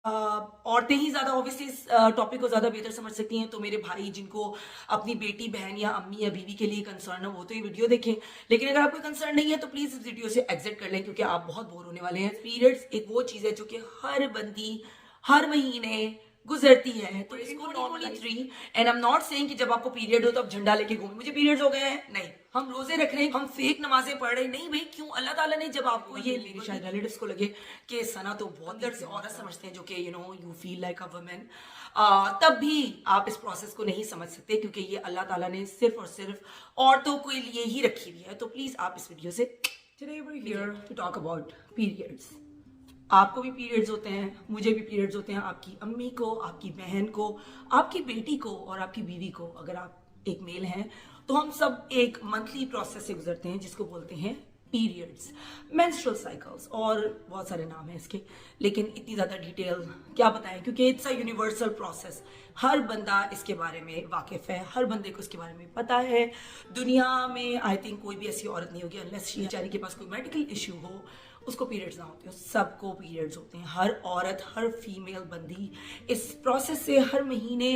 औरतें ही ज़्यादा ऑब्वियसली इस टॉपिक को ज़्यादा बेहतर समझ सकती हैं, तो मेरे भाई जिनको अपनी बेटी, बहन या अम्मी या बीवी के लिए कंसर्न हो वो तो ये वीडियो देखें। लेकिन अगर आपको कंसर्न नहीं है तो प्लीज़ इस वीडियो से एग्जिट कर लें, क्योंकि आप बहुत बोर होने वाले हैं। पीरियड्स एक वो चीज़ है जो कि हर बंदी हर महीने गुजरती है, तो इसको 2023 and I am not saying कि जब आपको पीरियड हो तो आप झंडा लेके घूमें, मुझे पीरियड्स हो गए हैं, नहीं। हम रोजे रख रहे हैं, हम फेक नमाजें पढ़ रहे हैं, नहीं भाई। क्यों? अल्लाह ताला ने जब आपको ये मेरे शायद रिलेटिव्स को लगे कि सना तो बहुत अंदर से औरत समझते हैं, जो कि you feel like a women, तब भी आप इस प्रोसेस को नहीं समझ सकते, क्योंकि ये अल्लाह ताला ने सिर्फ और सिर्फ औरतों के लिए ही रखी हुई है। तो प्लीज आप इस वीडियो से today we are here to talk about periods. आपको भी पीरियड्स होते हैं, मुझे भी पीरियड्स होते हैं, आपकी अम्मी को, आपकी बहन को, आपकी बेटी को और आपकी बीवी को। अगर आप एक मेल हैं तो हम सब एक मंथली प्रोसेस से गुजरते हैं जिसको बोलते हैं पीरियड्स, मेंस्ट्रुअल साइकिल्स, और बहुत सारे नाम हैं इसके, लेकिन इतनी ज़्यादा डिटेल क्या बताएं, क्योंकि इट्स अ यूनिवर्सल प्रोसेस। हर बंदा इसके बारे में वाकिफ है, हर बंदे को इसके बारे में पता है। दुनिया में आई थिंक कोई भी ऐसी औरत नहीं होगी, अनलेस शी बेचारी के पास कोई मेडिकल इश्यू हो, उसको पीरियड्स ना होते हो। सबको पीरियड्स होते हैं, हर औरत, हर फीमेल बंदी इस प्रोसेस से हर महीने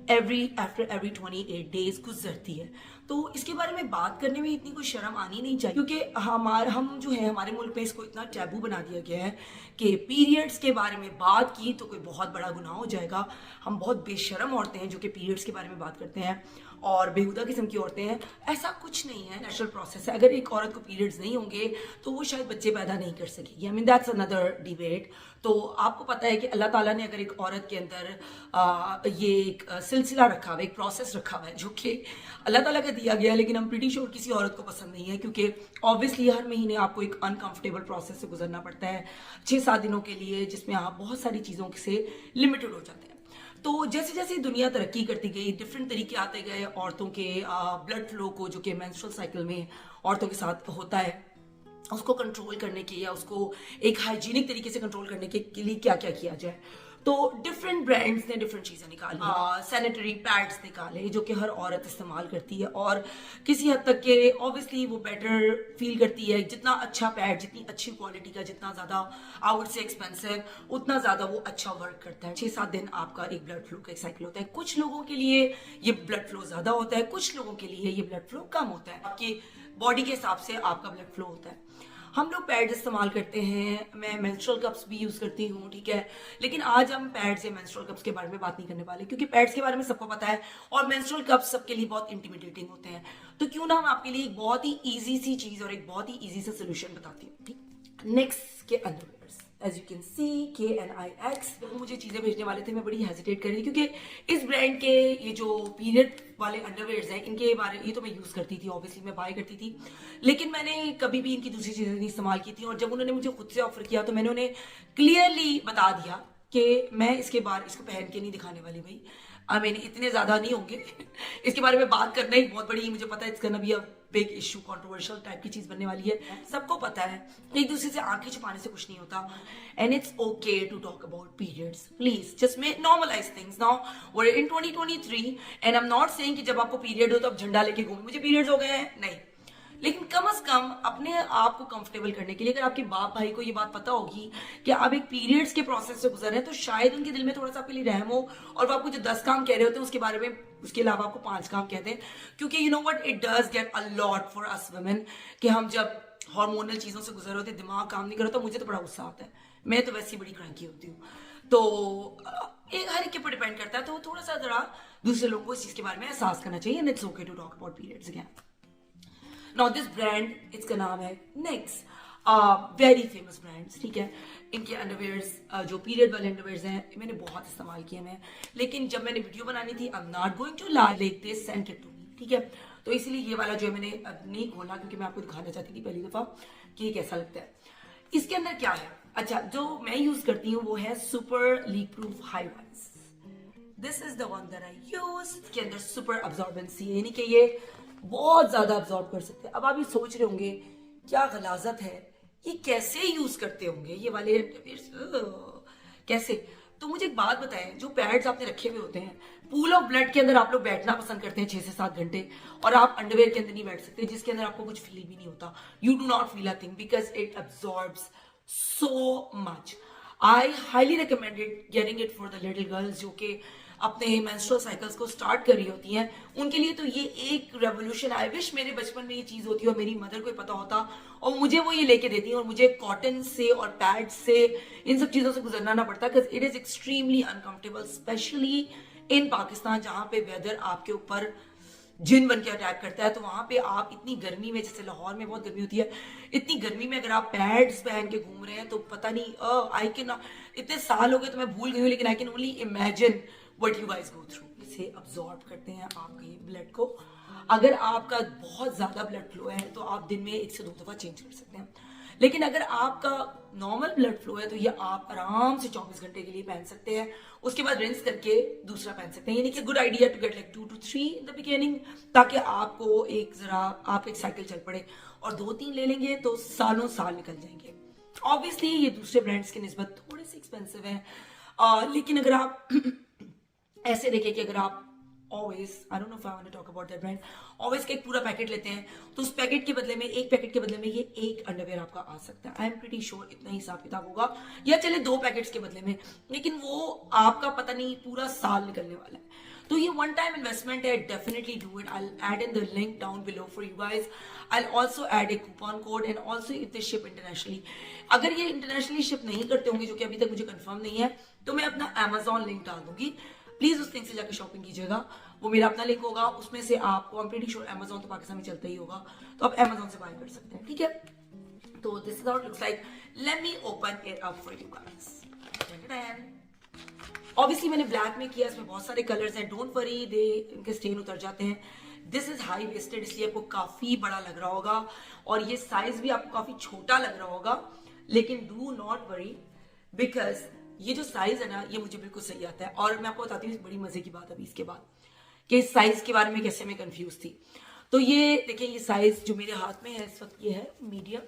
आफ्टर एवरी 28 डेज गुजरती है। तो इसके बारे में बात करने में इतनी कोई शर्म आनी नहीं चाहिए, क्योंकि हम जो है हमारे मुल्क में इसको इतना टैबू बना दिया गया है कि पीरियड्स के बारे में बात की तो कोई बहुत बड़ा गुनाह हो जाएगा। हम बहुत बेशरम औरतें हैं जो कि पीरियड्स के बारे में बात करते हैं, और बेहुदा किस्म की औरतें हैं। ऐसा कुछ नहीं है, नेचुरल प्रोसेस है। अगर एक औरत को पीरियड्स नहीं होंगे तो वो शायद बच्चे पैदा नहीं कर सकेगी। I mean that's another debate. तो आपको पता है कि अल्लाह ताला ने अगर एक औरत के अंदर ये एक सिलसिला रखा हुआ है, एक प्रोसेस रखा हुआ है जो कि अल्लाह ताला का दिया गया है, लेकिन हम प्रीटी श्योर किसी औरत को पसंद नहीं है, क्योंकि ऑब्वियसली हर महीने आपको एक अनकंफर्टेबल प्रोसेस से गुजरना पड़ता है 6-7 दिनों के लिए, जिसमें आप बहुत सारी चीज़ों से लिमिटेड हो जाते हैं। तो जैसे जैसे दुनिया तरक्की करती गई, डिफरेंट तरीके आते गए औरतों के ब्लड फ्लो को, जो कि मेंस्ट्रुअल साइकिल में औरतों के साथ होता है, उसको कंट्रोल करने के या उसको एक हाइजीनिक तरीके से कंट्रोल करने के लिए क्या क्या किया जाए। तो डिफरेंट ब्रांड्स ने डिफरेंट चीज़ें निकाली, सैनिटरी पैड्स निकाले जो कि हर औरत इस्तेमाल करती है, और किसी हद तक के ऑब्वियसली वो बेटर फील करती है। जितना अच्छा पैड, जितनी अच्छी क्वालिटी का, जितना ज़्यादा आउट से एक्सपेंसिव, उतना ज़्यादा वो अच्छा वर्क करता है। 6-7 दिन आपका एक ब्लड फ्लो का एक साइकिल होता है। कुछ लोगों के लिए ये ब्लड फ्लो ज़्यादा होता है, कुछ लोगों के लिए ये ब्लड फ्लो कम होता है। आपकी बॉडी के हिसाब से आपका ब्लड फ्लो होता है। हम लोग पैड्स इस्तेमाल करते हैं, मैं मेंस्ट्रुअल कप्स भी यूज करती हूँ, ठीक है। लेकिन आज हम पैड्स या मेंस्ट्रुअल कप्स के बारे में बात नहीं करने वाले, क्योंकि पैड्स के बारे में सबको पता है और मेंस्ट्रुअल कप्स सबके लिए बहुत इंटिमिडेटिंग होते हैं। तो क्यों ना हम आपके लिए एक बहुत ही ईजी सी चीज और एक बहुत ही ईजी सा सोल्यूशन बताती हूँ, ठीक। नेक्स्ट के underwears, as you can see KNIX। वो मुझे चीजें भेजने वाले थे, मैं बड़ी हेजिटेट कर रही थी, क्योंकि इस ब्रांड के ये जो पीरियड वाले अंडरवेयर्स हैं, इनके बारे ये तो मैं यूज करती थी, ऑब्वियसली मैं बाय करती थी, लेकिन मैंने कभी भी इनकी दूसरी चीजें नहीं इस्तेमाल की थी। और जब उन्होंने मुझे खुद से ऑफर किया तो मैंने उन्हें क्लियरली बता दिया कि मैं इसको पहन के नहीं दिखाने वाली भाई। आई मीन इतने ज्यादा नहीं होंगे इसके बारे में बात करना ही बहुत बड़ी, मुझे पता है it's gonna be a big issue, controversial type की चीज बनने वाली है। सबको पता है एक दूसरे से आंखें छुपाने से कुछ नहीं होता, and it's okay to talk about periods. Please just may normalize things. Now we are in 2023 and I am not saying कि जब आपको पीरियड हो तो आप झंडा लेके घूमें, मुझे पीरियड्स हो गए हैं, नहीं। लेकिन कम से कम अपने आप को कंफर्टेबल करने के लिए, अगर आपके बाप भाई को ये बात पता होगी कि आप एक पीरियड्स के प्रोसेस से गुजर रहे हैं, तो शायद उनके दिल में थोड़ा सा आपके लिए रहम हो, और वो आपको जो 10 काम कह रहे होते हैं उसके बारे में, उसके अलावा आपको 5 काम कहते हैं। क्योंकि you know what, it does get a lot for us women कि हम जब हार्मोनल चीजों से गुजर होते, दिमाग काम नहीं करता, मुझे तो बड़ा गुस्सा आता है, मैं तो वैसे ही बड़ी क्रैंकी होती हूँ। तो एक हर एक के ऊपर डिपेंड करता है, तो थोड़ा सा जरा दूसरे लोगों को इस चीज के बारे में एहसास करना चाहिए, and it's okay to talk about periods again. Now this brand, इसका नाम है NYX, वेरी फेमस ब्रांड्स, ठीक है। इनके अंडरवेयर्स जो पीरियड वाले अंडरवेयर्स हैं, मैंने बहुत इस्तेमाल किए हैं, लेकिन जब मैंने वीडियो बनानी थी, I am not going to lie like this sent it to me, ठीक है। तो इसलिए ये वाला जो है मैंने अब नहीं खोला, क्योंकि मैं आपको दिखाना चाहती थी पहली दफा कि ये कैसा लगता है। इसके अंदर क्या है, अच्छा जो मैं यूज करती हूँ वो है super leak proof high rise. This is the one that I use. इसके अंदर सुपर अब्जॉर्बेंसी, यानी कि ये बहुत ज्यादा अब्जॉर्ब कर सकते हैं। अब आप ये सोच रहे होंगे क्या गलाजत है, ये कैसे यूज करते होंगे ये वाले कैसे। तो मुझे एक बात बताएं, जो पैड्स आपने रखे हुए होते हैं, पूल ऑफ ब्लड के अंदर आप लोग बैठना पसंद करते हैं 6 से 7 घंटे, और आप अंडरवेयर के अंदर नहीं बैठ सकते, जिसके अंदर आपको कुछ फील भी नहीं होता। You do not feel a thing because it absorbs so much. I highly recommended getting it for the little girls जो कि अपने मेंस्ट्रुअल साइकिल्स को स्टार्ट कर रही होती हैं, उनके लिए तो ये एक रेवोल्यूशन। आई विश मेरे बचपन में ये चीज होती और मेरी मदर को पता होता और मुझे वो ये लेके देती और मुझे कॉटन से और पैड से इन सब चीजों से गुजरना ना पड़ता, because it is extremely uncomfortable, specially in Pakistan जहां पे वेदर आपके ऊपर जिन बन के अटैक करता है। तो वहां पे आप इतनी गर्मी में, जैसे लाहौर में बहुत गर्मी होती है, इतनी गर्मी में अगर आप पैड्स पहन के घूम रहे हैं तो पता नहीं, आई कैन, इतने साल हो गए तो मैं भूल गई हूँ, लेकिन I can only imagine what you guys go through. इसे अब्सॉर्ब करते हैं आपके ब्लड को। अगर आपका बहुत ज्यादा ब्लड फ्लो है तो आप दिन में 1 से 2 दफा चेंज कर सकते हैं, लेकिन अगर आपका नॉर्मल ब्लड फ्लो है तो ये आप आराम से 24 घंटे के लिए पहन सकते हैं, उसके बाद रिंस करके दूसरा पहन सकते हैं। यानी कि good idea to get like 2 to 3 in the beginning, ताकि आपको एक जरा आप एक साइकिल चल पड़े, और 2-3 ले लेंगे तो सालों साल निकल जाएंगे। ऑब्वियसली ये दूसरे ब्रांड्स की निस्बत थोड़े से एक्सपेंसिव हैं, लेकिन अगर आप ऐसे देखें कि अगर आप Always, I don't know if I want to talk about that brand, Always का एक पूरा पैकेट लेते हैं तो उस पैकेट के बदले में, एक पैकेट के बदले में ये एक अंडरवेयर आपका आ सकता है। आई एम प्रीटी श्योर इतना ही हिसाब किताब होगा, या चले 2 पैकेट्स के बदले में, लेकिन वो आपका पता नहीं पूरा साल निकलने वाला है। तो ये वन टाइम इन्वेस्टमेंट है, definitely do it. I add in the link down below for you guys. I also add a coupon code and also if they ship internationally. अगर ये इंटरनेशनली शिप नहीं करते होंगे, जो कि अभी तक मुझे कंफर्म नहीं है, तो मैं अपना Amazon लिंक डाल दूंगी, प्लीज उस लिंक से जाकर शॉपिंग कीजिएगा। वो मेरा अपना लिंक होगा, उसमें से आपको, I am pretty sure Amazon तो पाकिस्तान में चलता ही होगा, तो आप Amazon से बाय कर सकते हैं, ठीक है। तो this is how it looks like. Let me open it up for you guys. Obviously मैंने ब्लैक में किया, इसमें बहुत सारे कलर्स हैं, डोंट वरी, दे इनके स्टेन उतर जाते हैं। दिस इज हाई वेस्टेड, इसलिए आपको काफी बड़ा लग रहा होगा, और ये साइज भी आपको काफी छोटा लग रहा होगा, लेकिन डू नॉट वरी, बिकॉज ये जो साइज है ना, ये मुझे बिल्कुल सही आता है। और मैं आपको बताती हूँ बड़ी मजे की बात अभी इसके बाद, कि इस साइज के बारे में कैसे मैं कंफ्यूज थी। तो ये देखिए, ये साइज जो मेरे हाथ में है इस वक्त, ये है medium.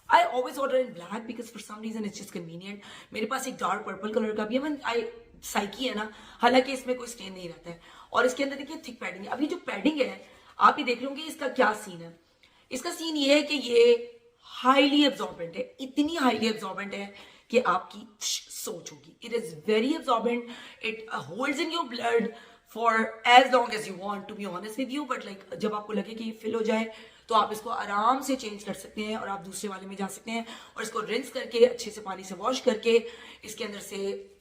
I always order in black because for some reason it's just convenient. मेरे पास एक डार्क पर्पल कलर का भी है, आई साइकी है ना, हालांकि इसमें कोई स्टेन नहीं रहता है। और इसके अंदर देखिए थिक पैडिंग है। अभी जो पैडिंग है आप ये देख लोगे, इसका क्या सीन है। इसका सीन ये है कि ये हाईली एब्जॉर्बेंट है, इतनी हाईली एब्जॉर्बेंट है कि आपकी सोच होगी। It is very absorbent, it holds in your blood for as long as you want, to be honest with you. But like जब आपको लगे कि ये फिल हो जाए तो आप इसको आराम से चेंज कर सकते हैं और आप दूसरे वाले में जा सकते हैं, और इसको रिंस करके अच्छे से पानी से वॉश करके इसके अंदर से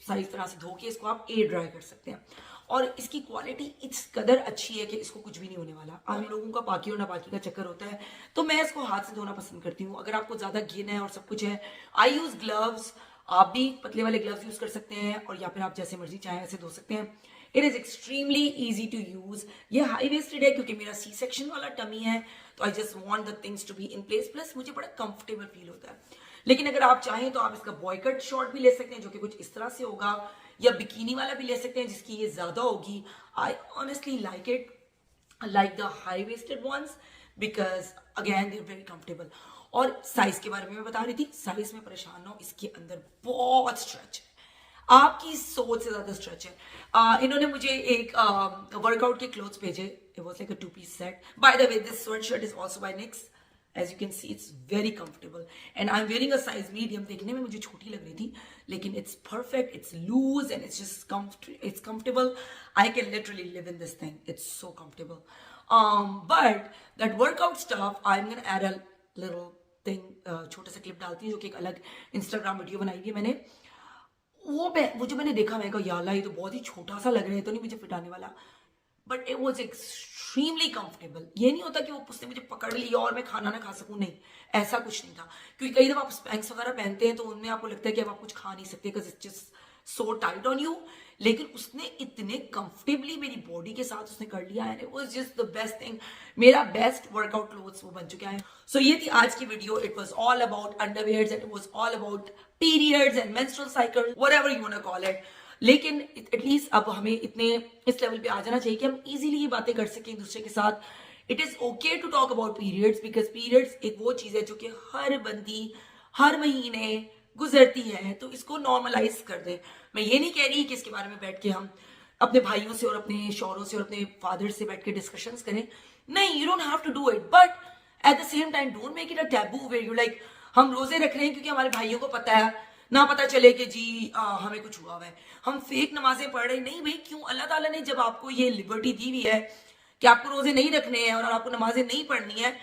सारी तरह से धो के इसको आप एयर ड्राई कर सकते हैं। और इसकी क्वालिटी इस कदर अच्छी है कि इसको कुछ भी नहीं होने वाला। हम लोगों का पाकी और नापाकी का चक्कर होता है, तो मैं इसको हाथ से धोना पसंद करती हूँ। अगर आपको ज्यादा घिन है और सब कुछ है, आई यूज ग्लव्स, आप भी पतले वाले ग्लव्स यूज कर सकते हैं, और या फिर आप जैसे मर्जी चाहें ऐसे धो सकते हैं। It is extremely easy to use. ये हाई वेस्टेड है क्योंकि मेरा सी सेक्शन वाला टमी है, तो I just want the things to be in place, plus मुझे बड़ा कंफर्टेबल फील होता है। लेकिन अगर आप चाहें तो आप इसका बॉयकट शॉर्ट भी ले सकते हैं, जो कि कुछ इस तरह से होगा, या बिकिनी वाला भी ले सकते हैं जिसकी ये ज्यादा होगी। I honestly like it, like the high waisted ones, because again they are very comfortable. और साइज के बारे में मैं बता रही थी, साइज में परेशान ना हो, इसके अंदर बहुत स्ट्रेच है, आपकी सोच से ज्यादा स्ट्रेच है। इन्होंने मुझे एक वर्कआउट के क्लोथ्स भेजे, it was like a 2-piece set. By the way this sweatshirt is also by Knix, as you can see it's very comfortable, and I am wearing a size medium. देखने में मुझे छोटी लग रही थी, लेकिन it's perfect, it's loose and it's just it's comfortable. I can literally live in this thing, it's so comfortable. But that workout stuff, I am gonna add a little thing, छोटा सा क्लिप डालती हूँ, जो कि एक अलग Instagram video बनाई हुई है मैंने। वो जो मैंने देखा, मैंने कहा याला ये तो बहुत ही छोटा सा लग रहा है, तो नहीं मुझे फिट आने वाला, but it was extremely comfortable. ये नहीं होता कि वो उसने मुझे पकड़ लिया और मैं खाना ना खा सकूं, नहीं, ऐसा कुछ नहीं था। क्योंकि कई दफा आप स्पैंक्स वगैरह पहनते हैं तो उनमें आपको लगता है कि अब आप कुछ खा नहीं सकते, because it's just so tight on you. लेकिन उसने इतने कंफर्टेबली मेरी बॉडी के साथ उसने कर लिया है, it was just the best thing. मेरा बेस्ट वर्कआउट क्लोथ्स वो बन चुका है। सो ये थी आज की video. It was all about underwears and it was all about periods and menstrual cycle, whatever you want to call it. लेकिन एटलीस्ट अब हमें इतने इस लेवल पे आ जाना चाहिए कि हम इजीली ये बातें कर सकें एक दूसरे के साथ। It is okay to talk about periods, because periods एक वो चीज है जो कि हर बंदी हर महीने गुजरती है, तो इसको नॉर्मलाइज कर दे। मैं ये नहीं कह रही कि इसके बारे में बैठ के हम अपने भाइयों से और अपने शौहरों से और अपने फादर से बैठ के डिस्कशंस करें, नहीं, you don't have to do it, but at the same time don't make it a taboo where you like हम रोजे रख रहे हैं क्योंकि हमारे भाइयों को पता है, ना पता चले कि जी हमें कुछ हुआ हुआ है। हम फेक नमाजें पढ़ रहे नहीं भाई, क्यों? अल्लाह ताला ने जब आपको ये लिबर्टी दी हुई है कि आपको रोजे नहीं रखने हैं और आपको नमाजें नहीं पढ़नी है,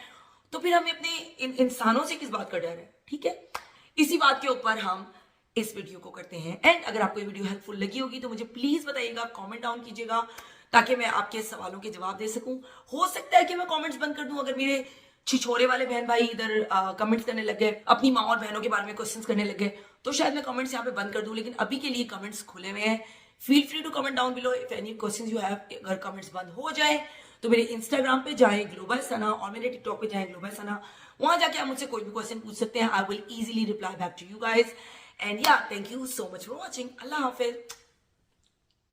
तो फिर हमें अपने इंसानों से किस बात का डर है? ठीक है, इसी बात के ऊपर हम इस वीडियो को करते हैं। एंड अगर आपको ये वीडियो हेल्पफुल लगी होगी तो मुझे प्लीज बताइएगा, कमेंट डाउन कीजिएगा ताकि मैं आपके सवालों के जवाब दे सकूं। हो सकता है कि मैं कमेंट्स बंद कर दूं अगर मेरे छिछोरे वाले बहन भाई इधर कमेंट्स करने लग गए, अपनी माँ और बहनों के बारे में क्वेश्चंस करने लग गए, तो शायद मैं कमेंट्स यहाँ पे बंद कर दूं। लेकिन अभी के लिए कमेंट्स खुले हुए हैं, feel free to comment down below if any questions you have. अगर कमेंट्स बंद हो जाए तो मेरे इंस्टाग्राम पे जाएं ग्लोबल सना, और मेरे टिकटॉक पे जाएं ग्लोबल सना, वहां जाके आप मुझसे कोई भी क्वेश्चन पूछ सकते हैं। I will easily reply back to you guys. And yeah, thank you so much for watching. अल्लाह हाफिज।